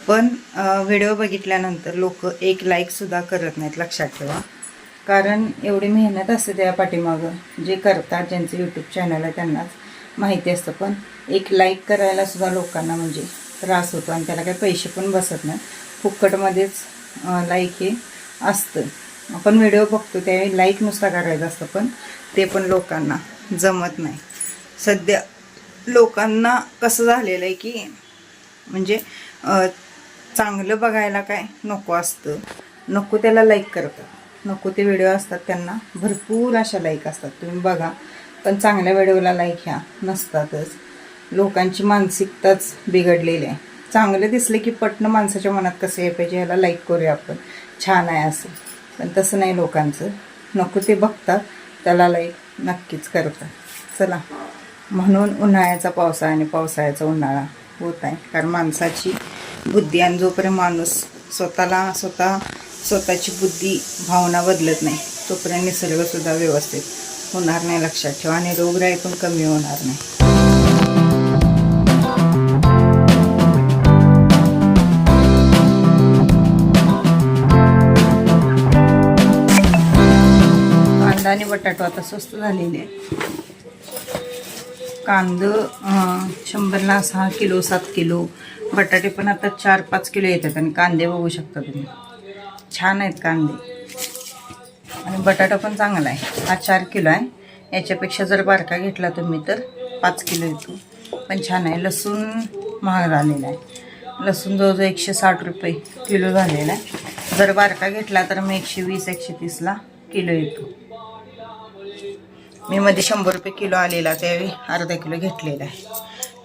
पण व्हिडिओ बघितल्यानंतर लोक एक लाईकसुद्धा करत नाहीत, लक्षात ठेवा. कारण एवढी मेहनत असते त्या पाठीमागं, जे करतात ज्यांचं यूट्यूब चॅनल आहे त्यांनाच माहिती असतं. पण एक लाईक करायलासुद्धा लोकांना म्हणजे त्रास होतो आणि त्याला काही पैसे पण बसत नाही, फुक्कटमध्येच लाईक हे असतं. आपण व्हिडिओ बघतो त्यावेळी लाईक नुसता करायचं असतं, पण ते पण लोकांना जमत नाही. सध्या लोकांना कसं झालेलं आहे की म्हणजे चांगलं बघायला काय नको असतं, नको त्याला लाईक करतात, नको ते व्हिडिओ असतात त्यांना भरपूर अशा लाईक असतात, तुम्ही बघा. पण चांगल्या व्हिडिओला लाईक ह्या नसतातच. लोकांची मानसिकताच बिघडलेली आहे. चांगलं दिसलं की पटणं माणसाच्या मनात कसं आहे पाहिजे, ह्याला लाईक करूया आपण, छान आहे असं. पण तसं नाही लोकांचं, नको ते बघतात त्याला लाईक नक्कीच करतात. चला, म्हणून उन्हाळ्याचा पावसाळा आणि पावसाळ्याचा उन्हाळा होत आहे. कारण माणसाची बुद्धी आणि जोपर्यंत माणूस स्वतःची बुद्धी भावना बदलत नाही तोपर्यंत निसर्गसुद्धा व्यवस्थित होणार नाही, लक्षात ठेवा. आणि रोगराई पण कमी होणार नाही. कांदा आणि बटाटो आता स्वस्त झालेले आहे. कांदं 100ला 6 किलो 7 किलो, बटाटे पण आता 4-5 किलो येतात. आणि कांदे बघू शकता तुम्ही, छान आहेत कांदे. आणि बटाटा पण चांगला आहे, हा 4 किलो आहे. याच्यापेक्षा जर बारका घेतला तुम्ही तर 5 किलो येतो, पण छान आहे. लसूण महाग झालेला आहे, लसूण जवळजवळ 160 रुपये किलो झालेला आहे. जर बारका घेतला तर मग 120-130ला किलो येतो. मी मध्ये 100 रुपये किलो आलेला, त्यावेळी अर्धा किलो घेतलेला आहे.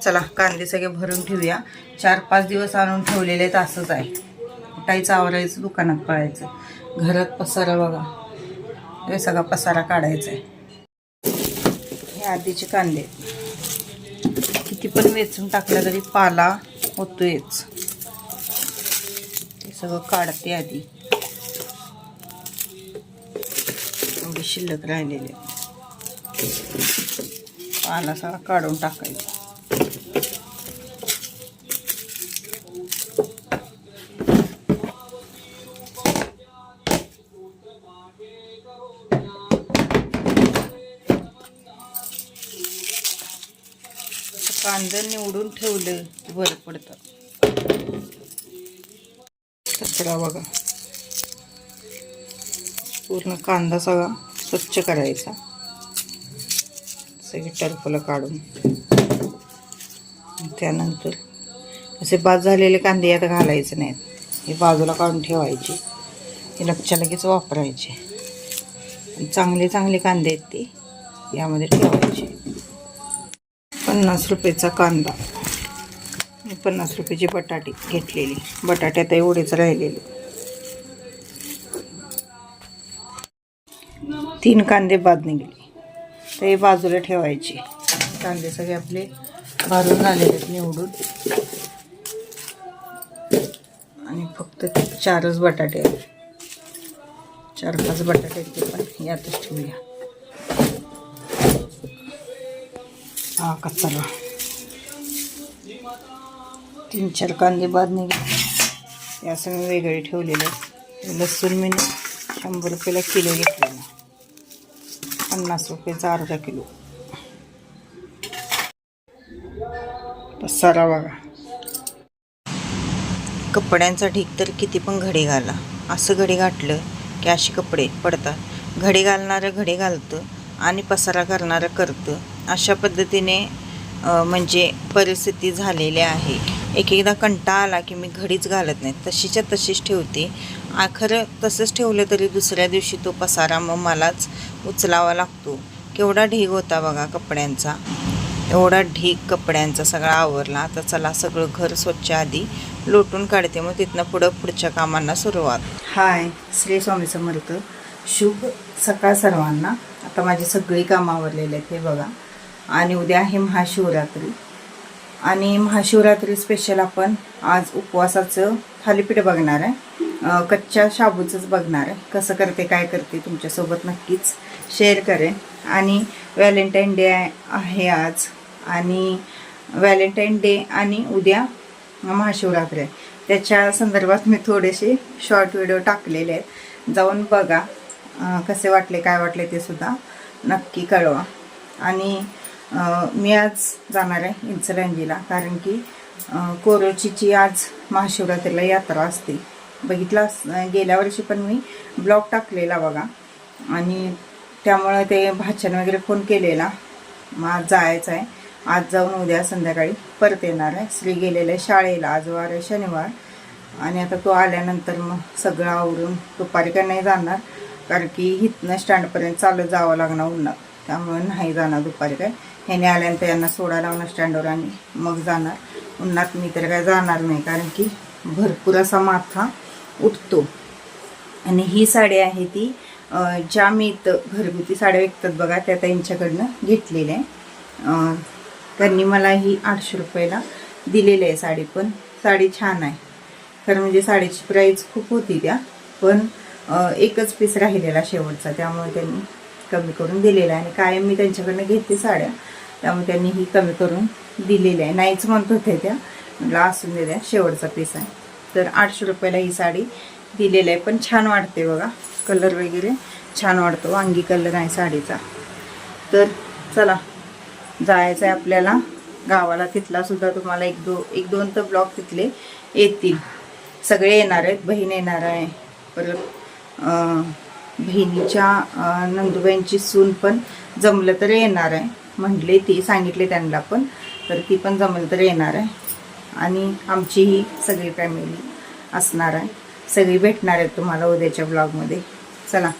चला, कांदे सगळे भरून ठेवूया. 4-5 दिवस आणून ठेवलेले आहेत, असंच आहे. उठायचं, आवरायचं, दुकानात पळायचं. घरात पसारा बघा, हे सगळा पसारा काढायचा आहे. हे आधीचे कांदे किती पण वेचून टाकलं तरी पाला होतोयच. हे सगळं काढते आधी, एवढे शिल्लक राहिलेले पाला सगळा काढून टाकायचा. कांदा निवडून ठेवलं की बरं पडतं. कचरा बघा, पूर्ण कांदा सगळा स्वच्छ करायचा, सगळे टरफलं काढून. त्यानंतर असे बाद झालेले कांदे यात घालायचे नाहीत, हे बाजूला काढून ठेवायचे, हे लगेच वापरायचे. चांगले चांगले कांदे आहेत ते यामध्ये ठेवायचे. 50 रुपयेचा कांदा, 50 रुपयाची बटाटे घेतलेली, बटाटे आता एवढेच राहिलेले. 3 कांदे बाद निघाले, तर हे बाजूला ठेवायचे. कांदे सगळे आपले भाजून झालेले आहेत निवडून. आणि फक्त 4च बटाटे आहेत, 4-5 बटाटे आहेत, ते पण यातच ठेवूया. हा कचरा, 3-4 कांदे बाद निघाले, या सगळे वेगळे ठेवलेले. लसूण मी 100 रुपयाला किलो घेतलेला, 50 रुपयाचा अर्धा किलो. पसारा बघा, कपड्यांचा ढीग तर किती पण घडी घाला, असं घडी घातलं की असे कपडे पडतात. घडी घालणारं घडी घालतं आणि पसारा करणारं करतं. अशा पद्धतीने म्हणजे परिस्थिती झालेली आहे. एकदा कंटाळा आला की मी घडीच घालत नाही, तशीच्या तशीच ठेवते. खरं तसंच ठेवलं तरी दुसऱ्या दिवशी तो पसारा मग मलाच उचलावा लागतो. केवढा ढीग होता बघा कपड्यांचा, एवढा ढीग कपड्यांचा सगळा आवरला. आता चला, सगळं घर स्वच्छ आधी लोटून काढते, मग तिथनं पुढच्या कामांना सुरुवात. हाय, श्री स्वामी समर्थ. शुभ सकाळ सर्वांना. आता माझी सगळी कामं आवरलेली आहेत, हे बघा. आणि उद्या आहे महाशिवरात्री, आणि महाशिवरात्री स्पेशल आपण आज उपवासाचं थालीपीठ बघणार आहे. कच्च्या शाबूचंच बघणार आहे, कसं करते काय करते तुमच्यासोबत नक्कीच शेअर करेन. आणि व्हॅलेंटाईन डे आहे आज, आणि व्हॅलेंटाईन डे आणि उद्या महाशिवरात्री आहे. त्याच्या संदर्भात मी थोडेसे शॉर्ट व्हिडिओ टाकलेले आहेत, जाऊन बघा. कसे वाटले काय वाटले ते सुद्धा नक्की कळवा. आणि मी आज जाणार आहे इचलकरंजीला, कारण की कोरोचीची आज महाशिवरात्रीला यात्रा असते. बघितला गेल्या वर्षी पण मी ब्लॉग टाकलेला बघा, आणि त्यामुळे ते भाच्यानं वगैरे फोन केलेला. मग आज जायचं आहे. आज जाऊन उद्या संध्याकाळी परत येणार आहे. श्री गेलेलं आहे शाळेला, आज वार आहे शनिवार. आणि आता तो आल्यानंतर मग सगळं आवरून दुपारी काय नाही जाणार, कारण की इथनं स्टँडपर्यंत चालत जावं लागणार उन्हात, त्यामुळे नाही जाणार दुपारी काय. ह्याने आल्यानंतर यांना सोडायला लावणार स्टँडवर आणि मग जाणार. उन्हात मी तर काय जाणार नाही, कारण की भरपूर असा माथा उठतो. आणि ही साडी आहे ती ज्या मी इथं घरगुती साड्या विकतात बघा, त्या त्यांच्याकडनं घेतलेल्या आहे. त्यांनी मला ही 800 रुपयाला दिलेली आहे साडी. पण साडी छान आहे खरं, म्हणजे साडीची प्राईस खूप होती त्या, पण एकच पीस राहिलेला शेवटचा, त्यामुळे त्यांनी कमी करून दिलेला आहे. आणि कायम मी त्यांच्याकडनं घेते साड्या, त्यामुळे त्यांनी ही कमी करून दिलेली आहे. नाहीच म्हणत होते त्या, म्हटलं असून दे द्या, शेवटचा पीस आहे. तर 800 रुपयाला ही साडी दिलेली आहे. पण छान वाटते बघा, कलर वगैरे छान वाटतो, अंगी कलर आहे साडीचा. तर चला जायचं आहे आपल्याला गावाला. तिथला सुद्धा तुम्हाला एक दोन तर ब्लॉग तिथले येतील. सगळे येणार आहेत, बहीण येणार आहे, परत बहिणीच्या नंदुबाईंची सून पण जमलं तर येणार आहे म्हटले, ती सांगितले त्यांना पण, तर ती पण जमलं तर येणार आहे. आणि आमची ही सगळी फॅमिली असणार आहे, सगळी भेटणार आहेत तुम्हाला उद्याच्या ब्लॉगमध्ये. चला,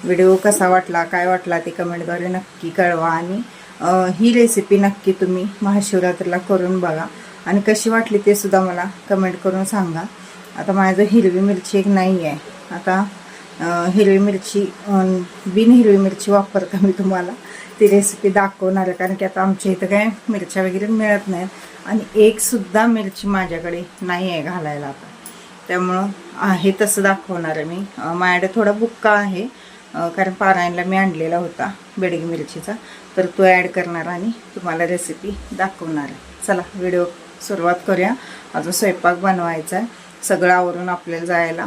व्हिडिओ कसा वाटला काय वाटला ते कमेंटद्वारे नक्की कळवा. आणि ही रेसिपी नक्की तुम्ही महाशिवरात्रीला करून बघा, आणि कशी वाटली ते सुद्धा मला कमेंट करून सांगा. आता माझं हिरवी मिरची एक नाही आहे, आता हिरवी मिरची बिन हिरवी मिरची वापरता मी तुम्हाला ती रेसिपी दाखवणार आहे, कारण की आता आमच्या इथं काय मिरच्या वगैरे मिळत नाहीत, आणि एकसुद्धा मिरची माझ्याकडे नाही आहे घालायला आता, त्यामुळं आहे तसं दाखवणार आहे मी. माझ्याकडे थोडा बुक्का आहे, कारण पारायणला मी आणलेला होता बेडगी मिरचीचा, तर तो ॲड करणार आणि तुम्हाला रेसिपी दाखवणार आहे. चला व्हिडिओ सुरुवात करूया. अजून स्वयंपाक बनवायचा आहे, सगळं आवरून आपल्याला जायला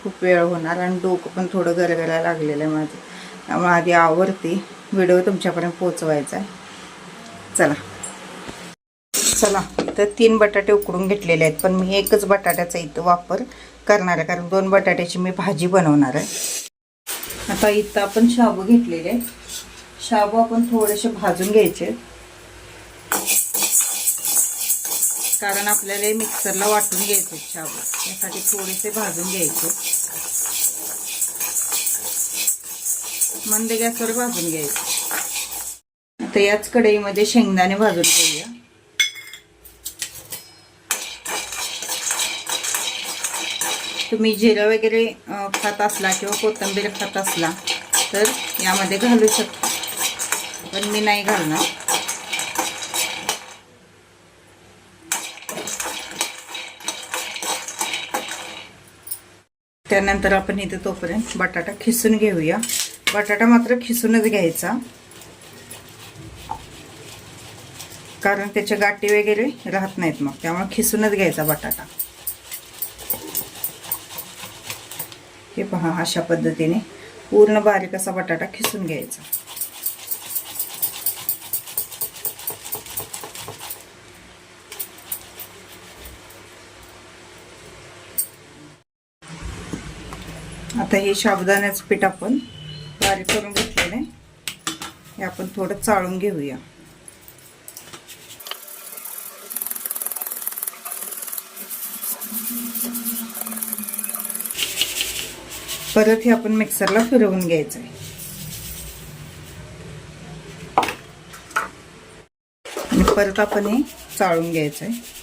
खूप वेळ होणार, आणि डोकं पण थोडं गरगरायला लागलेलं आहे माझं, त्यामुळे आधी आवरते, व्हिडिओ तुमच्यापर्यंत पोचवायचा आहे. चला तर 3 बटाटे उकडून घेतलेले आहेत, पण मी एकच बटाट्याचा इथं वापर करणार आहे, कारण 2 बटाट्याची मी भाजी बनवणार आहे. आता इथं आपण शाबू घेतलेले आहेत. शाबू आपण थोडेसे भाजून घ्यायचे, कारण आपल्याला मिक्सरला वाटून घ्यायचे शाबू, त्यासाठी थोडेसे भाजून घ्यायचे. मंद गॅसवर भाजून घ्यायचे. आता याच कढईमध्ये शेंगदाणे भाजून घेऊया. तुम्ही जिरं वगैरे खात असला किंवा कोथिंबीर खात असला तर यामध्ये घालू शकता, पण मी नाही घालणार. त्यानंतर आपण इथे तोपर्यंत बटाटा खिसून घेऊया. बटाटा मात्र खिसूनच घ्यायचा, कारण त्याच्या गाठी वगैरे राहत नाहीत मग, त्यामुळे खिसूनच घ्यायचा बटाटा. हे पहा, अशा पद्धतीने पूर्ण बारीक असा बटाटा खिसून घ्यायचा. आता हे साबुदाण्याचं पीठ आपण बारीक करून घेतलेलं आहे, हे आपण थोडं चाळून घेऊया. परत हे आपण मिक्सरला फिरवून घ्यायचं आहे. आणि परत आपण हे चाळून घ्यायचं आहे.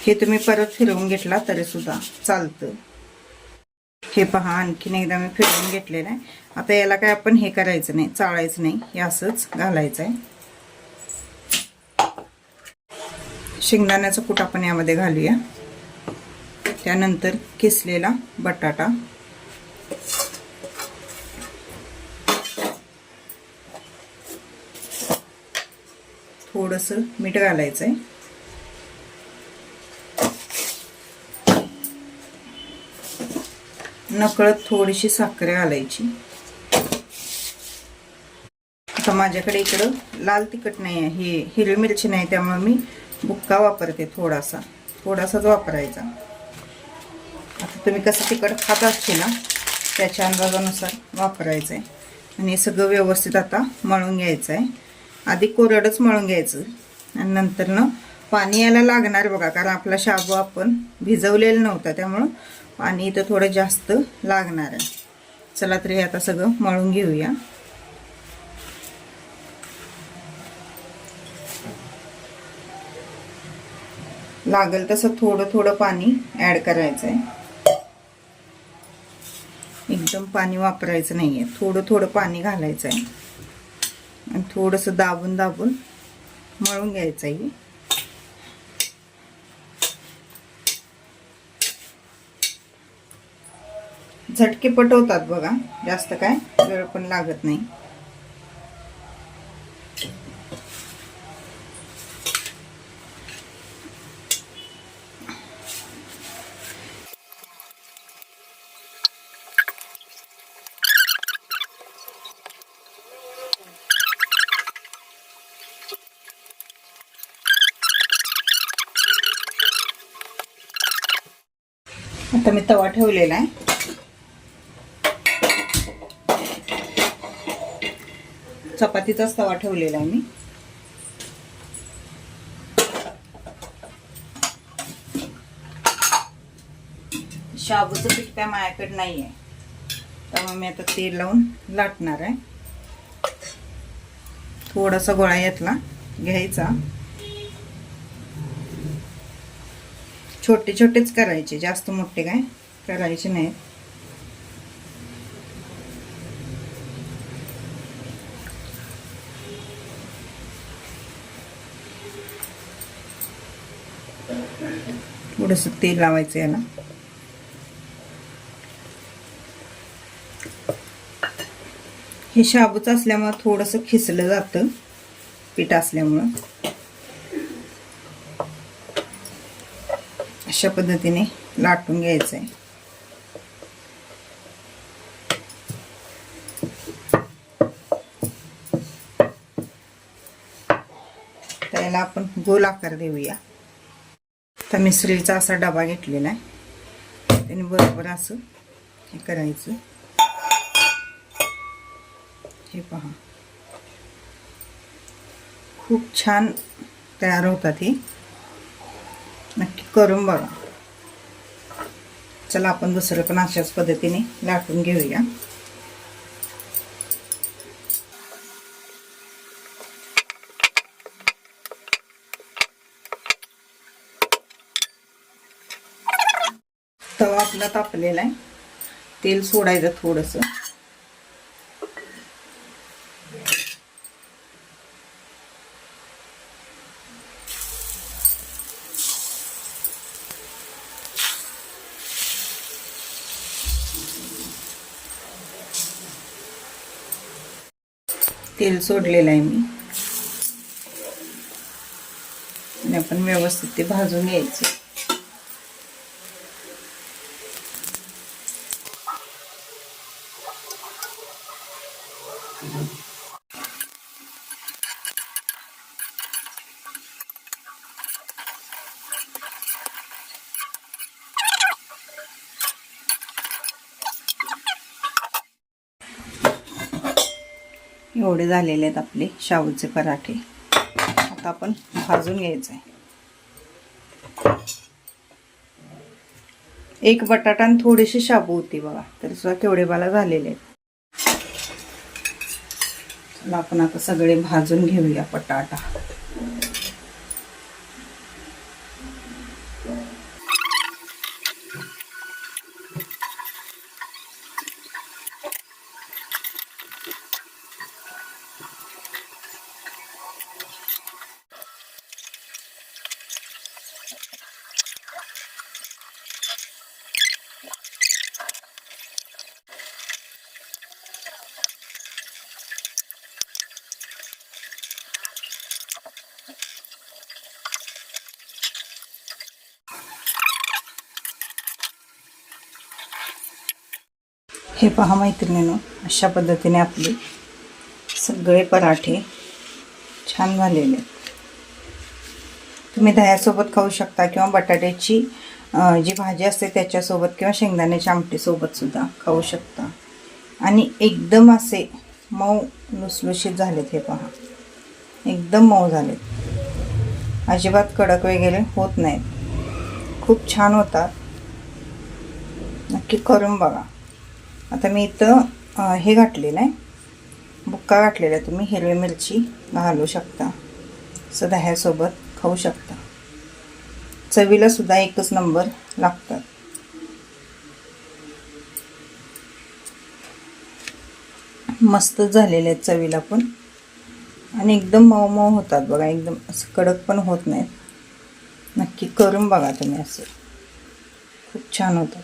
हे तुम्ही परत फिरवून घेतला तरी सुद्धा चालतं. हे पहा, आणखीन एकदा मी फिरवून घेतलेलं आहे. आता याला काय आपण हे करायचं नाही, चाळायचं नाही, हे असंच घालायचं आहे. शेंगदाण्याचं कूट आपण यामध्ये घालूया. त्यानंतर किसलेला बटाटा, थोडंसं मीठ घालायचं आहे. नकळत थोडीशी साखर घालायची. आता माझ्याकडे इकडं लाल तिखट नाही आहे, ही हिरवी मिरची नाही, त्यामुळे मी बुक्का वापरते. थोडासाच वापरायचा. आता तुम्ही कसं तिखट खात असतील ना त्याच्या अंदाजानुसार वापरायचं आहे. आणि हे सगळं व्यवस्थित आता मळून घ्यायचं आहे. आधी कोरडच मळून घ्यायचं आणि नंतर ना पाणी यायला लागणार बघा, कारण आपला शाबू आपण भिजवलेला नव्हता, त्यामुळं पाणी इथं थोडं जास्त लागणार आहे. चला तर हे आता सगळं मळून घेऊया. लागेल तसं थोडं थोडं पाणी ॲड करायचं आहे. एकदम पाणी वापरायचं नाही आहे, थोडं थोडं पाणी घालायचं आहे आणि थोडंसं दाबून दाबून मळून घ्यायचं आहे. झटके पटवतात बघा, जास्त काय वेळ पण लागत नाही. आता मी तवा ठेवलेला आहे. चपातीचाच तवा ठेवलेला आहे मी. शाबूचं पीठ काय माझ्याकडे नाही आहे, त्यामुळे मी आता तेल लावून लाटणार आहे. थोडासा गोळा यातला घ्यायचा. छोटे छोटेच करायचे, जास्त मोठे काय करायचे नाहीत. थोडंसं तेल लावायचं याला. हे शाबूचं असल्यामुळे थोडंसं खिसलं जातं पीठ असल्यामुळं. अशा पद्धतीने लाटून घ्यायचं आहे. त्याला आपण गोल आकार देऊया. तर मिसळीचा असा डबा घेतलेला आहे, त्याने बरोबर असं हे करायचं. हे पहा, खूप छान तयार होतात. हे नक्की करून बघा. चला आपण दुसरं पण अशाच पद्धतीने लाटून घेऊया. तवा आपला तापलेला आहे, तेल सोडायचं थोडंसं. तेल सोडलेलं आहे मी आणि आपण व्यवस्थित ते भाजून घ्यायचं. एवढे झालेले आहेत आपले शाबूचे पराठे. आता आपण भाजून घ्यायचं आहे. एक बटाटा आणि थोडीशी शाबू होती बघा, तरी सुद्धा केवढे बाला झालेले आहेत. चला आपण आता सगळे भाजून घेऊया बटाटा. हे पहा मैत्रिणींनो, अशा पद्धतीने आपले सगळे पराठे छान झालेले. तुम्ही दह्यासोबत खाऊ शकता किंवा बटाट्याची जी भाजी असते त्याच्यासोबत किंवा शेंगदाण्याच्या आमटीसोबत सुद्धा खाऊ शकता. आणि एकदम असे मऊ लुसलुशीत झालेत. हे पहा, एकदम मऊ झालेत, अजिबात कडक वगैरे होत नाहीत, खूप छान होतात. नक्की करून बघा. आता मी इथं हे घातलेलं आहे, बुक्का घातलेला आहे. तुम्ही हिरवी मिरची घालू शकता, असं दह्यासोबत खाऊ शकता. चवीला सुद्धा एकच नंबर लागतात. मस्त झालेले आहेत चवीला पण, आणि एकदम मऊ मऊ होतात बघा, एकदम असं कडक पण होत नाहीत. नक्की करून बघा तुम्ही, असं खूप छान होतात.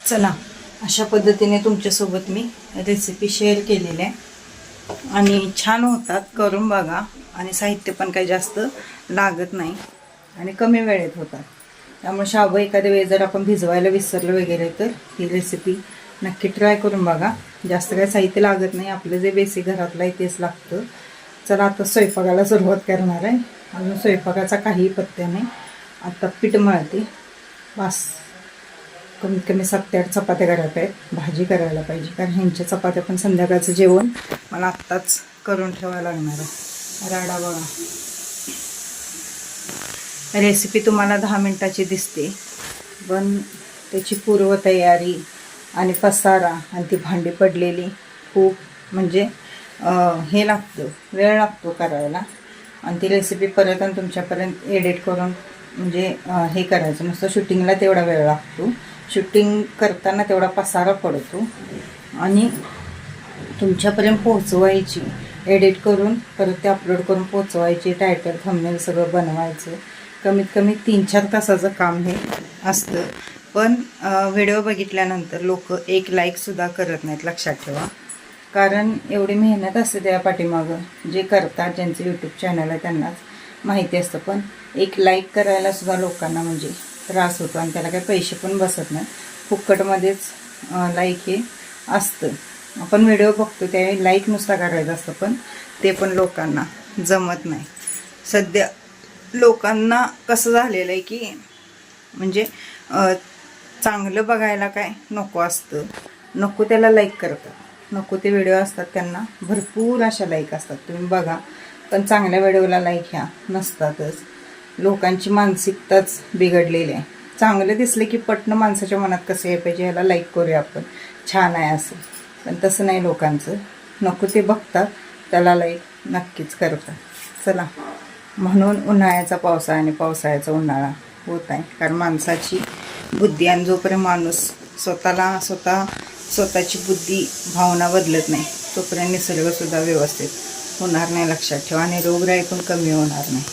चला, अशा पद्धतीने तुमच्यासोबत मी रेसिपी शेअर केलेली आहे आणि छान होतात. करून बघा. आणि साहित्य पण काही जास्त लागत नाही आणि कमी वेळेत होतात. त्यामुळे शाबू एखाद्या वेळेस जर आपण भिजवायला विसरलं वगैरे तर ही रेसिपी नक्की ट्राय करून बघा. जास्त काही साहित्य लागत नाही, आपलं जे बेसिक घरातलं आहे तेच लागतं. चला, आता स्वयंपाकाला सुरुवात करणार आहे. अजून स्वयंपाकाचा काही पत्त्या नाही. आता पीठ मळते. बस कमीत कमी 7 ते 8 चपात्या करायला पाहिजेत, भाजी करायला पाहिजे, कारण ह्यांच्या चपात्या पण संध्याकाळचं जेवण मला आत्ताच करून ठेवायला लागणार आहे. राडा बघा. रेसिपी तुम्हाला 10 मिनिटाची दिसते, पण त्याची पूर्वतयारी आणि पसारा आणि ती भांडी पडलेली खूप म्हणजे हे लागतं, वेळ लागतो करायला. आणि ती रेसिपी परत आणि तुमच्यापर्यंत एडिट करून म्हणजे हे करायचं. नुसतं शूटिंगला तेवढा वेळ लागतो, शूटिंग करताना तेवढा पसारा पडतो, आणि तुमच्यापर्यंत पोहोचवायची, एडिट करून परत ते अपलोड करून पोहोचवायची, टायटल थंबनेल सगळं बनवायचं. कमीत कमी 3-4 तासाचं काम हे असतं. पण व्हिडिओ बघितल्यानंतर लोक एक लाईकसुद्धा करत नाहीत, लक्षात ठेवा. कारण एवढी मेहनत असते त्या पाठीमागं. जे करतात, ज्यांचं यूट्यूब चॅनल आहे त्यांनाच माहिती असतं. पण एक लाईक करायला सुद्धा लोकांना म्हणजे त्रास होतो, आणि त्याला काही पैसे पण बसत नाही, फुकटमध्येच लाईक हे असतं. आपण व्हिडिओ बघतो त्यावेळी लाईक नुसता करायचं असतं, पण ते पण लोकांना जमत नाही. सध्या लोकांना कसं झालेलं आहे की म्हणजे चांगलं बघायला काय नको असतं, नको त्याला लाईक करतात. नको ते व्हिडिओ असतात त्यांना भरपूर अशा लाईक असतात, तुम्ही बघा. पण चांगल्या व्हिडिओला लाईक ह्या नसतातच. लोकांची मानसिकताच बिघडलेली आहे. चांगलं दिसलं की पटणं माणसाच्या मनात कसं यायला पाहिजे, ह्याला लाईक करूया आपण, छान आहे असं. पण तसं नाही लोकांचं. नको ते बघतात, त्याला लाईक नक्कीच करतात. चला, म्हणून उन्हाळ्याचा पावसाळा आणि पावसाळ्याचा उन्हाळा होत आहे. कारण माणसाची बुद्धी, आणि जोपर्यंत माणूस स्वतःची बुद्धी भावना बदलत नाही तोपर्यंत निसर्गसुद्धा व्यवस्थित होणार नाही, लक्षात ठेवा. आणि रोगराई पण कमी होणार नाही.